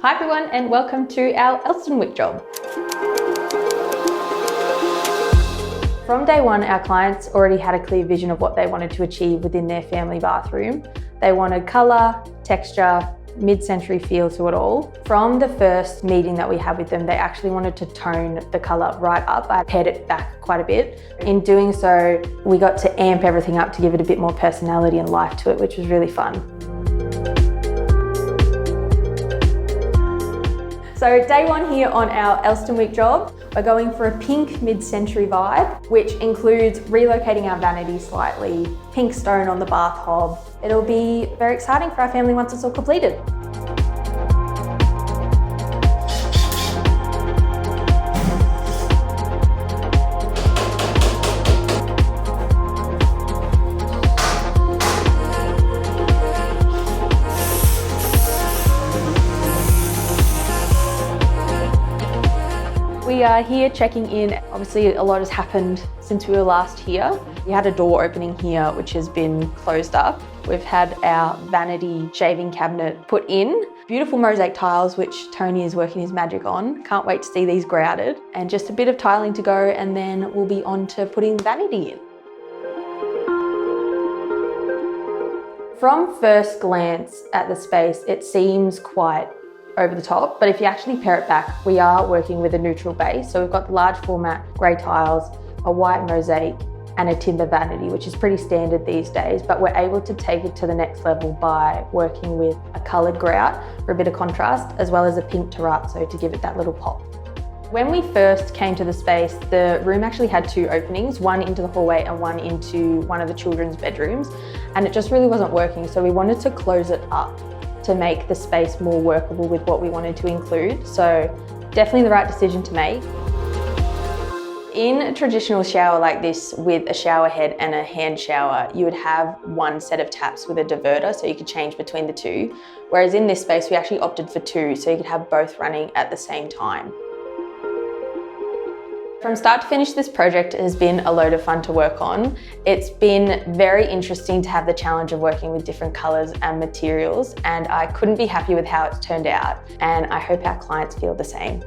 Hi everyone and welcome to our Elsternwick job. From day one, our clients already had a clear vision of what they wanted to achieve within their family bathroom. They wanted colour, texture, mid-century feel to it all. From the first meeting that we had with them, they actually wanted to tone the colour right up. I pared it back quite a bit. In doing so, we got to amp everything up to give it a bit more personality and life to it, which was really fun. So day one here on our Elsternwick job, we're going for a pink mid-century vibe, which includes relocating our vanity slightly, pink stone on the bath hob. It'll be very exciting for our family once it's all completed. We are here checking in. Obviously, a lot has happened since we were last here. We had a door opening here, which has been closed up. We've had our vanity shaving cabinet put in. Beautiful mosaic tiles, which Tony is working his magic on. Can't wait to see these grouted. And just a bit of tiling to go, and then we'll be on to putting the vanity in. From first glance at the space, it seems quite over the top, but if you actually pare it back, we are working with a neutral base. So we've got the large format grey tiles, a white mosaic and a timber vanity, which is pretty standard these days, but we're able to take it to the next level by working with a coloured grout for a bit of contrast, as well as a pink terrazzo to give it that little pop. When we first came to the space, the room actually had two openings, one into the hallway and one into one of the children's bedrooms, and it just really wasn't working, so we wanted to close it up to make the space more workable with what we wanted to include. So definitely the right decision to make. In a traditional shower like this with a shower head and a hand shower, you would have one set of taps with a diverter so you could change between the two. Whereas in this space, we actually opted for two so you could have both running at the same time. From start to finish, this project has been a load of fun to work on. It's been very interesting to have the challenge of working with different colours and materials, and I couldn't be happy with how it's turned out, and I hope our clients feel the same.